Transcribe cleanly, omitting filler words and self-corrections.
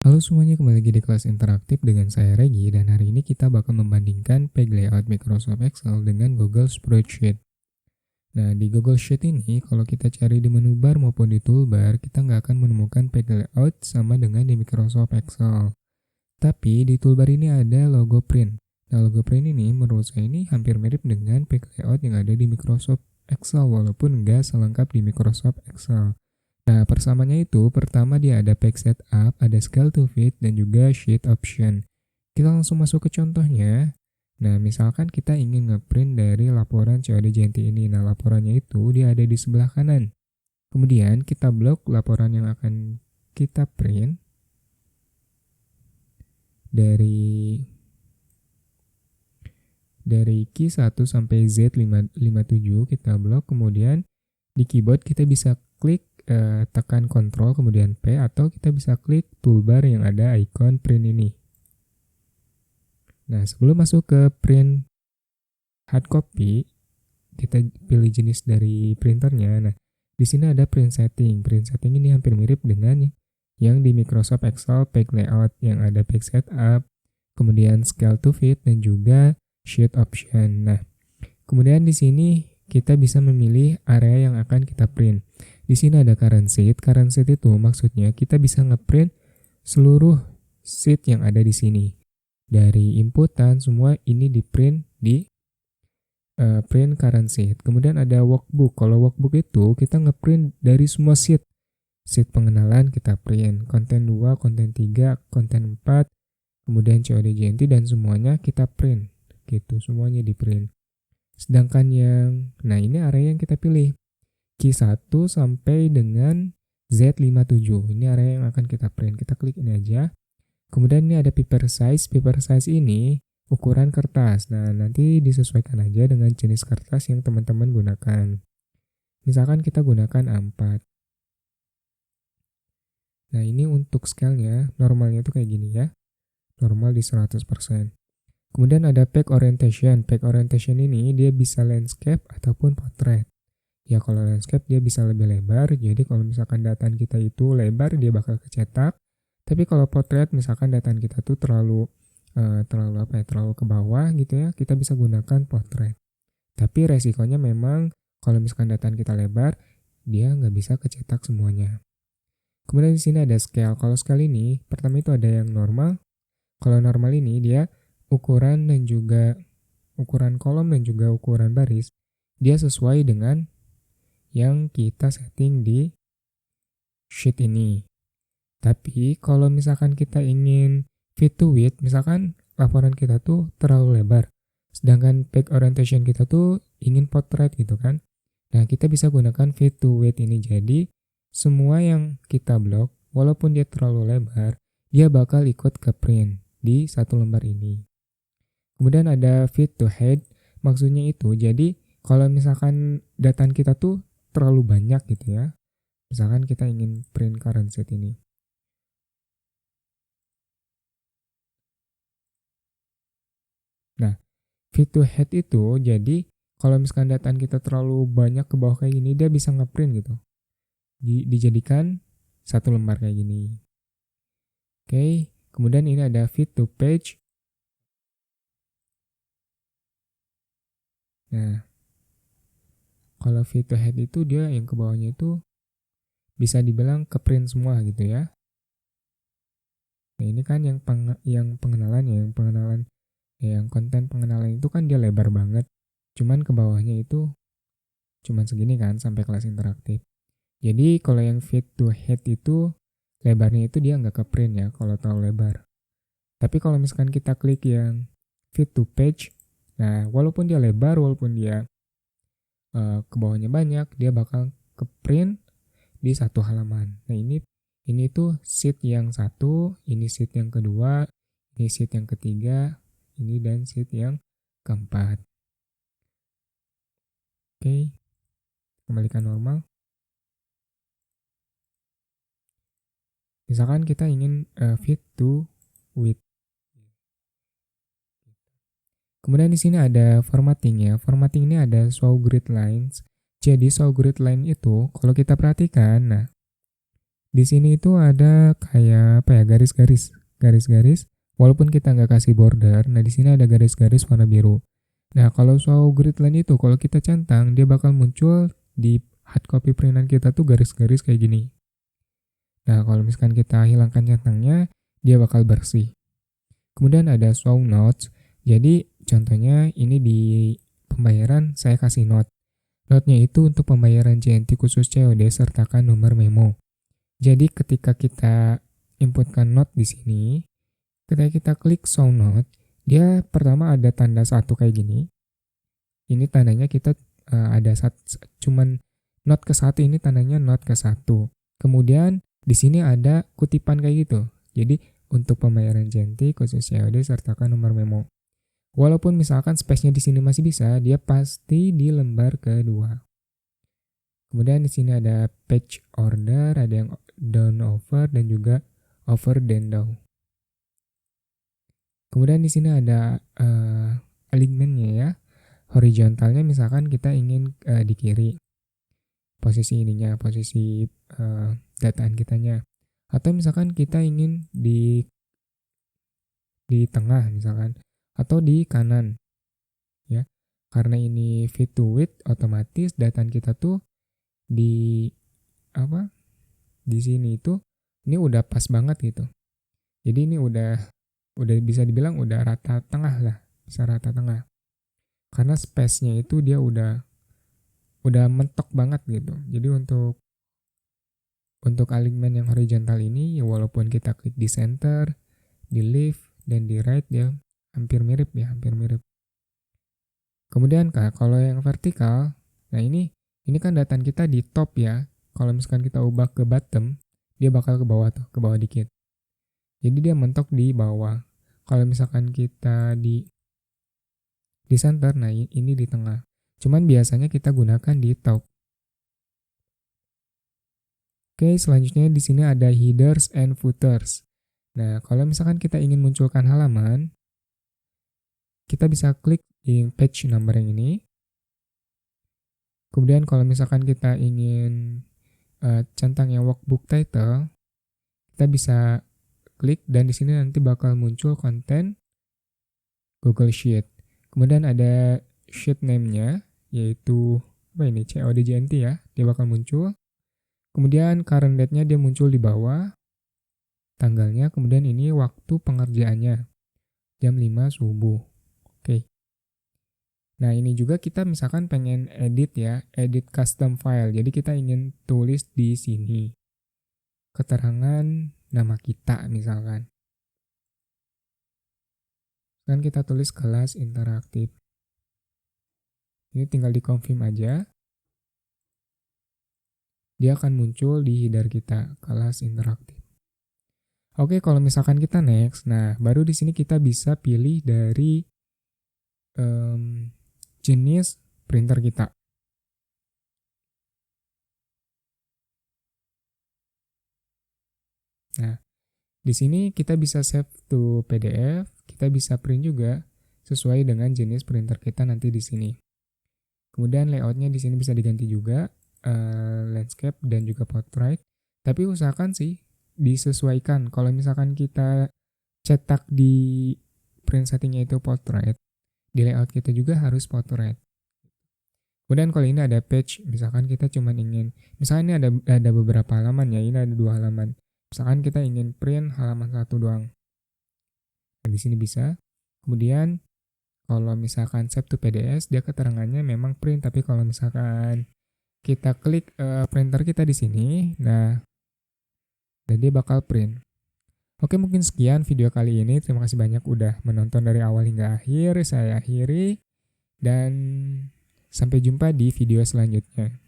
Halo semuanya, kembali lagi di kelas interaktif dengan saya Regi, dan hari ini kita bakal membandingkan page layout Microsoft Excel dengan Google Spreadsheet. Nah, di Google Sheet ini, kalau kita cari di menu bar maupun di toolbar, kita nggak akan menemukan page layout sama dengan di Microsoft Excel. Tapi di toolbar ini ada logo print. Nah, logo print ini menurut saya ini hampir mirip dengan page layout yang ada di Microsoft Excel, walaupun nggak selengkap di Microsoft Excel. Nah, persamaannya itu, pertama dia ada page setup, ada scale to fit, dan juga sheet option. Kita langsung masuk ke contohnya. Nah, misalkan kita ingin ngeprint dari laporan COD JNT ini. Nah, laporannya itu dia ada di sebelah kanan. Kemudian kita blok laporan yang akan kita print dari Q1 sampai Z57 kita blok. Kemudian di keyboard kita bisa klik tekan Ctrl kemudian P, atau kita bisa klik toolbar yang ada icon print ini. Nah, sebelum masuk ke print hard copy, kita pilih jenis dari printernya. Nah, di sini ada print setting. Print setting ini hampir mirip dengan yang di Microsoft Excel page layout, yang ada page setup, kemudian scale to fit, dan juga sheet option. Nah, kemudian di sini kita bisa memilih area yang akan kita print. Di sini ada current sheet. Current sheet itu maksudnya kita bisa ngeprint seluruh sheet yang ada di sini. Dari inputan semua ini di print di print current sheet. Kemudian ada workbook. Kalau workbook itu kita ngeprint dari semua sheet. Sheet pengenalan kita print, konten 2, konten 3, konten 4, kemudian COD JNT, dan semuanya kita print. Gitu, semuanya di print. Sedangkan nah ini area yang kita pilih. Q1 sampai dengan Z57. Ini area yang akan kita print. Kita klik ini aja. Kemudian ini ada paper size. Paper size ini ukuran kertas. Nah, nanti disesuaikan aja dengan jenis kertas yang teman-teman gunakan. Misalkan kita gunakan A4. Nah, ini untuk scale-nya, normalnya tuh kayak gini ya. Normal di 100%. Kemudian ada page orientation. Page orientation ini dia bisa landscape ataupun portrait. Ya, kalau landscape dia bisa lebih lebar, jadi kalau misalkan dataan kita itu lebar, dia bakal kecetak. Tapi kalau portrait, misalkan dataan kita tuh terlalu ke bawah gitu ya, kita bisa gunakan portrait. Tapi resikonya memang kalau misalkan dataan kita lebar, dia nggak bisa kecetak semuanya. Kemudian di sini ada scale. Kalau scale ini, pertama itu ada yang normal. Kalau normal ini dia ukuran kolom dan juga ukuran baris, dia sesuai dengan yang kita setting di sheet ini. Tapi kalau misalkan kita ingin fit to width, misalkan laporan kita tuh terlalu lebar, sedangkan page orientation kita tuh ingin portrait gitu kan. Nah, kita bisa gunakan fit to width ini. Jadi semua yang kita blok, walaupun dia terlalu lebar, dia bakal ikut ke print di satu lembar ini. Kemudian ada fit to height, maksudnya itu jadi kalau misalkan dataan kita tuh terlalu banyak gitu ya. Misalkan kita ingin print current sheet ini. Nah, fit to height itu jadi kalau misalkan dataan kita terlalu banyak ke bawah kayak gini, dia bisa ngeprint gitu. Dijadikan satu lembar kayak gini. Oke, kemudian ini ada fit to page. Nah, kalau fit to height itu dia yang ke bawahnya itu bisa dibilang ke print semua gitu ya. Nah, ini kan yang pengenalannya, yang konten pengenalan itu kan dia lebar banget. Cuman ke bawahnya itu cuman segini kan sampai kelas interaktif. Jadi kalau yang fit to height itu lebarnya itu dia nggak ke print ya kalau terlalu lebar. Tapi kalau misalkan kita klik yang fit to page, nah walaupun dia lebar, walaupun dia ke bawahnya banyak, dia bakal ke print di satu halaman. Nah, ini tuh sheet yang satu, ini sheet yang kedua, ini sheet yang ketiga, ini dan sheet yang keempat. Oke, kembalikan normal. Misalkan kita ingin fit to width. Kemudian di sini ada formatting ya. Formatting ini ada show grid lines. Jadi show grid line itu kalau kita perhatikan, nah Di sini itu ada kayak apa ya, garis-garis. Walaupun kita nggak kasih border, nah di sini ada garis-garis warna biru. Nah kalau show grid line itu kalau kita centang dia bakal muncul di hard copy printan kita tuh garis-garis kayak gini. Nah kalau misalkan kita hilangkan centangnya, dia bakal bersih. Kemudian ada show notes. Jadi contohnya ini di pembayaran saya kasih note. Note-nya itu untuk pembayaran JNT khusus COD sertakan nomor memo. Jadi ketika kita inputkan note di sini, ketika kita klik show note, dia pertama ada tanda satu kayak gini. Ini tandanya kita ada cuman note ke satu, ini tandanya note ke satu. Kemudian di sini ada kutipan kayak gitu. Jadi untuk pembayaran JNT khusus COD sertakan nomor memo. Walaupun misalkan space-nya di sini masih bisa, dia pasti di lembar kedua. Kemudian di sini ada page order, ada yang down over dan juga over dan down. Kemudian di sini ada alignment-nya ya. Horizontalnya misalkan kita ingin di kiri. Posisi ininya, posisi dataan kitanya. Atau misalkan kita ingin di tengah misalkan atau di kanan. Ya. Karena ini fit to width, otomatis dataan kita tuh di apa? Di sini itu ini udah pas banget gitu. Jadi ini udah bisa dibilang udah rata tengah lah, bisa rata tengah. Karena space-nya itu dia udah mentok banget gitu. Jadi untuk alignment yang horizontal ini ya walaupun kita klik di center, di left dan di right dia hampir mirip ya, hampir mirip. Kemudian kalau yang vertikal, nah ini kan dataan kita di top ya. Kalau misalkan kita ubah ke bottom, dia bakal ke bawah tuh, ke bawah dikit. Jadi dia mentok di bawah. Kalau misalkan kita di center, nah ini di tengah. Cuman biasanya kita gunakan di top. Oke, selanjutnya di sini ada headers and footers. Nah, kalau misalkan kita ingin munculkan halaman, kita bisa klik di page number yang ini. Kemudian kalau misalkan kita ingin centang yang workbook title, kita bisa klik dan di sini nanti bakal muncul konten Google Sheet. Kemudian ada sheet name-nya, yaitu apa ini, CODJNT ya, dia bakal muncul. Kemudian current date-nya dia muncul di bawah, tanggalnya, kemudian ini waktu pengerjaannya, jam 5 subuh. Oke. Nah ini juga kita misalkan pengen edit ya, edit custom file. Jadi kita ingin tulis di sini keterangan nama kita misalkan. Dan kita tulis kelas interaktif. Ini tinggal di confirm aja. Dia akan muncul di header kita, kelas interaktif. Oke, kalau misalkan kita next, nah baru di sini kita bisa pilih dari jenis printer kita. Nah, di sini kita bisa save to PDF, kita bisa print juga sesuai dengan jenis printer kita nanti di sini. Kemudian layoutnya di sini bisa diganti juga, landscape dan juga portrait. Tapi usahakan sih disesuaikan. Kalau misalkan kita cetak di print settingnya itu portrait, di layout kita juga harus portrait. Kemudian kalau ini ada page, misalkan kita cuma ingin, misalkan ini ada beberapa halaman ya, ini ada 2 halaman. Misalkan kita ingin print halaman 1 doang. Nah, di sini bisa. Kemudian kalau misalkan save to PDF, dia keterangannya memang print, tapi kalau misalkan kita klik printer kita di sini, nah, dan dia bakal print. Oke, mungkin sekian video kali ini. Terima kasih banyak udah menonton dari awal hingga akhir. Saya akhiri dan sampai jumpa di video selanjutnya.